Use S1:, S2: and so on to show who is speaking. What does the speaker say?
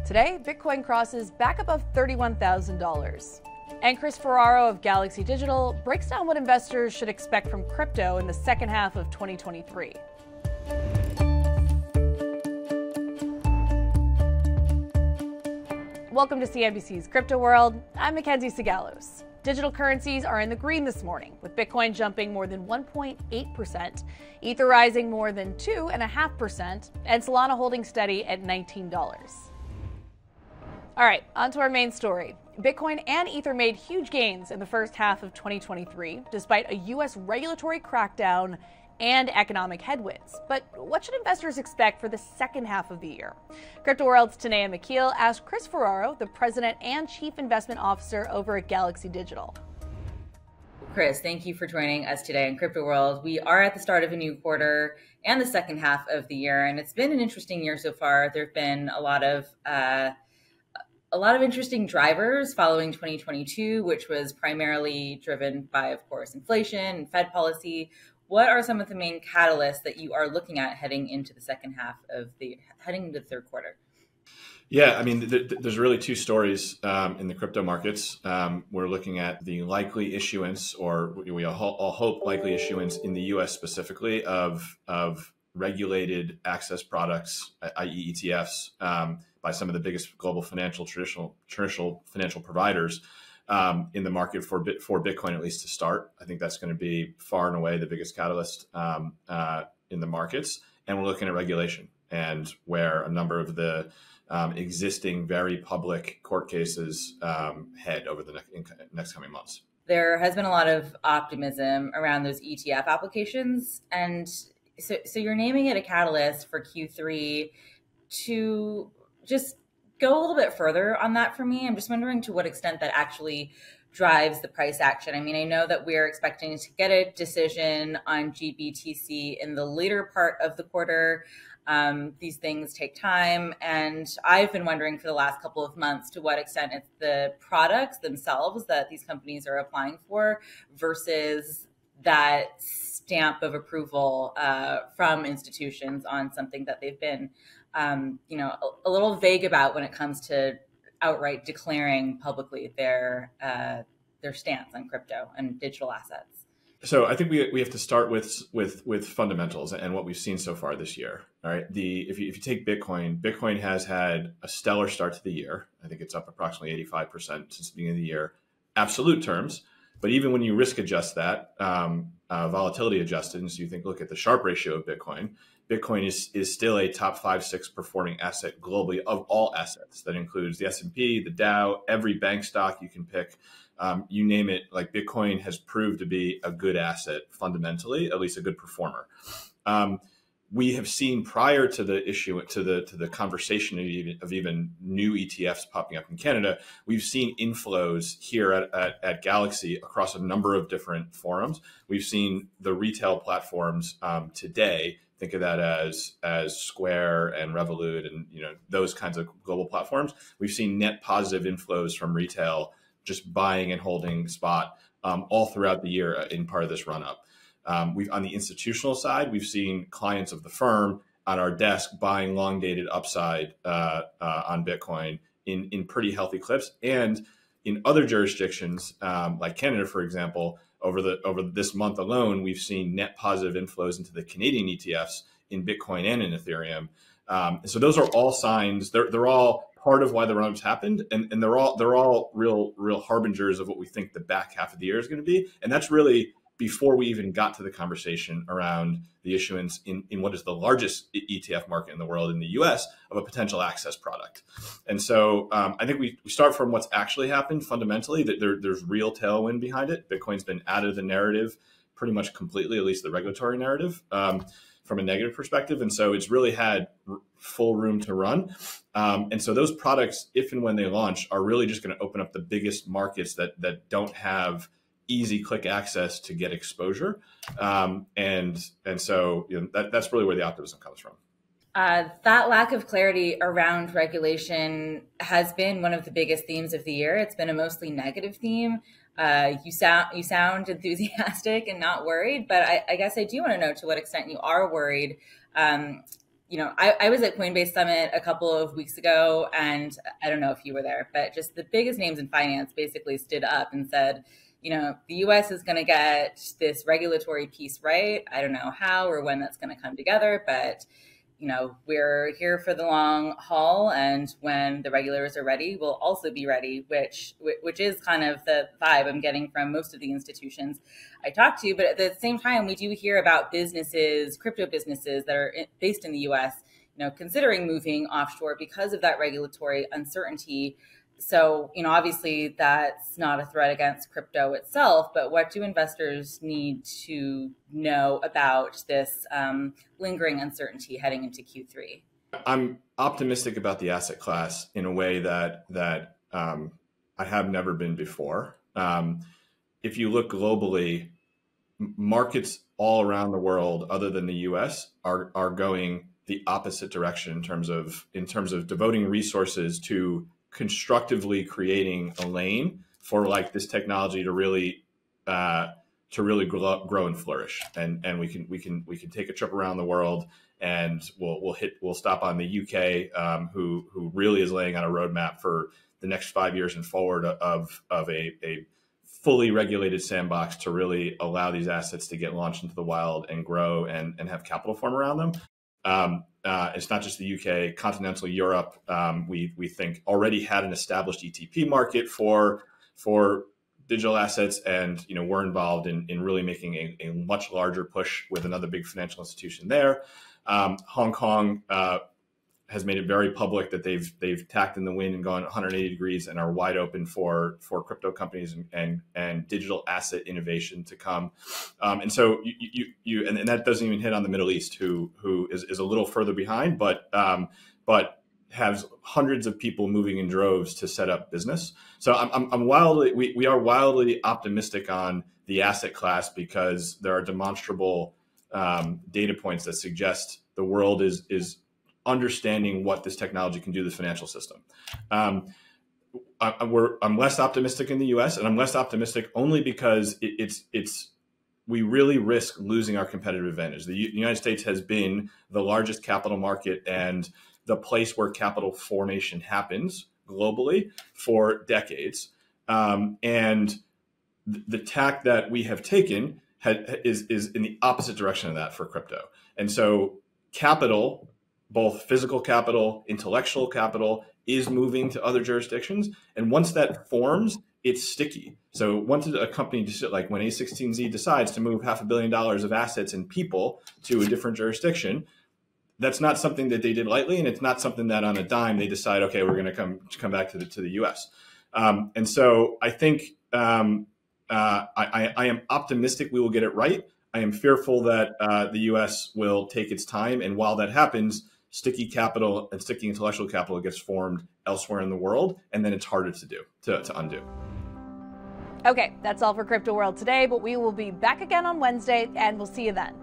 S1: Today, Bitcoin crosses back above $31,000. And Chris Ferraro of Galaxy Digital breaks down what investors should expect from crypto in the second half of 2023. Welcome to CNBC's Crypto World. I'm Mackenzie Sigalos. Digital currencies are in the green this morning, with Bitcoin jumping more than 1.8%, Ether rising more than 2.5%, and Solana holding steady at $19. All right, on to our main story. Bitcoin and Ether made huge gains in the first half of 2023, despite a U.S. regulatory crackdown and economic headwinds. But what should investors expect for the second half of the year? Crypto World's Tanea McKeel asked Chris Ferraro, the president and chief investment officer over at Galaxy Digital.
S2: Chris, thank you for joining us today in Crypto World. We are at the start of a new quarter and the second half of the year, and it's been an interesting year so far. There have been a lot of interesting drivers following 2022, which was primarily driven by, of course, inflation and Fed policy. What are some of the main catalysts that you are looking at heading into the third quarter?
S3: Yeah, I mean, there's really two stories in the crypto markets. We're looking at the likely issuance, or we all hope likely issuance in the U.S. specifically of regulated access products, i.e. ETFs, by some of the biggest global traditional financial providers in the market for Bitcoin, at least to start. I think that's going to be far and away the biggest catalyst in the markets. And we're looking at regulation, and where a number of the existing very public court cases head over the next coming months.
S2: There has been a lot of optimism around those ETF applications. And so you're naming it a catalyst for Q3. To just go a little bit further on that for me, I'm just wondering to what extent that actually drives the price action. I mean, I know that we're expecting to get a decision on GBTC in the later part of the quarter. These things take time, and I've been wondering for the last couple of months to what extent it's the products themselves that these companies are applying for versus that stamp of approval from institutions on something that they've been a little vague about when it comes to outright declaring publicly their stance on crypto and digital assets.
S3: So I think we have to start with fundamentals and what we've seen so far this year. All right, if you take Bitcoin has had a stellar start to the year. I think it's up approximately 85% since the beginning of the year, absolute terms. But even when you risk adjust that, volatility adjusted, and so you think, look at the Sharpe ratio of Bitcoin. Bitcoin is still a top 5-6 performing asset globally of all assets. That includes the S&P, the Dow, every bank stock you can pick. You name it, like Bitcoin has proved to be a good asset fundamentally, at least a good performer. We have seen prior to the issue, to the conversation of even new ETFs popping up in Canada, we've seen inflows here at Galaxy across a number of different forums. We've seen the retail platforms today. Think of that as Square and Revolut and those kinds of global platforms. We've seen net positive inflows from retail, just buying and holding spot all throughout the year in part of this run up. On the institutional side, we've seen clients of the firm on our desk buying long dated upside on Bitcoin in pretty healthy clips. And in other jurisdictions, like Canada, for example, over this month alone, we've seen net positive inflows into the Canadian ETFs in Bitcoin and in Ethereum. And so those are all signs. They're all part of why the run-ups happened, and they're all real harbingers of what we think the back half of the year is going to be. And that's really before we even got to the conversation around the issuance in what is the largest ETF market in the world, in the US, of a potential access product. And so I think we start from what's actually happened fundamentally, that there's real tailwind behind it. Bitcoin's been out of the narrative pretty much completely, at least the regulatory narrative, from a negative perspective. And so it's really had full room to run. And so those products, if and when they launch, are really just going to open up the biggest markets that don't have easy click access to get exposure. And so that's really where the optimism comes from.
S2: That lack of clarity around regulation has been one of the biggest themes of the year. It's been a mostly negative theme. You sound enthusiastic and not worried, but I guess I do want to know to what extent you are worried. I was at Coinbase Summit a couple of weeks ago, and I don't know if you were there, but just the biggest names in finance basically stood up and said, the US is going to get this regulatory piece right. I don't know how or when that's going to come together, but we're here for the long haul, and when the regulators are ready, we'll also be ready, which is kind of the vibe I'm getting from most of the institutions I talk to. But at the same time, we do hear about businesses, crypto businesses that are based in the US, considering moving offshore because of that regulatory uncertainty. So, obviously that's not a threat against crypto itself, but what do investors need to know about this lingering uncertainty heading into Q3?
S3: I'm optimistic about the asset class in a way that I have never been before. If you look globally, markets all around the world, other than the US, are going the opposite direction in terms of devoting resources to constructively creating a lane for like this technology to really grow and flourish. And we can take a trip around the world, and we'll stop on the UK, who really is laying out a roadmap for the next 5 years and forward of a fully regulated sandbox to really allow these assets to get launched into the wild and grow and have capital form around them. It's not just the UK, continental Europe. We think already had an established ETP market for digital assets, and we're involved in really making a much larger push with another big financial institution there. Hong Kong has made it very public that they've tacked in the wind and gone 180 degrees and are wide open for crypto companies and digital asset innovation to come. And so and that doesn't even hit on the Middle East, who is a little further behind, but has hundreds of people moving in droves to set up business. So we are wildly optimistic on the asset class because there are demonstrable data points that suggest the world is understanding what this technology can do to the financial system. I'm less optimistic in the US, and I'm less optimistic only because we really risk losing our competitive advantage. The United States has been the largest capital market and the place where capital formation happens globally for decades. And the tack that we have taken is in the opposite direction of that for crypto. And so capital, both physical capital, intellectual capital, is moving to other jurisdictions. And once that forms, it's sticky. So once a company, like when A16Z decides to move $500 million of assets and people to a different jurisdiction, that's not something that they did lightly, and it's not something that on a dime they decide, okay, we're going to come back to the U.S. And so I think I am optimistic we will get it right. I am fearful that the U.S. will take its time, and while that happens, sticky capital and sticky intellectual capital gets formed elsewhere in the world, and then it's harder to undo.
S1: Okay, that's all for Crypto World today, but we will be back again on Wednesday, and we'll see you then.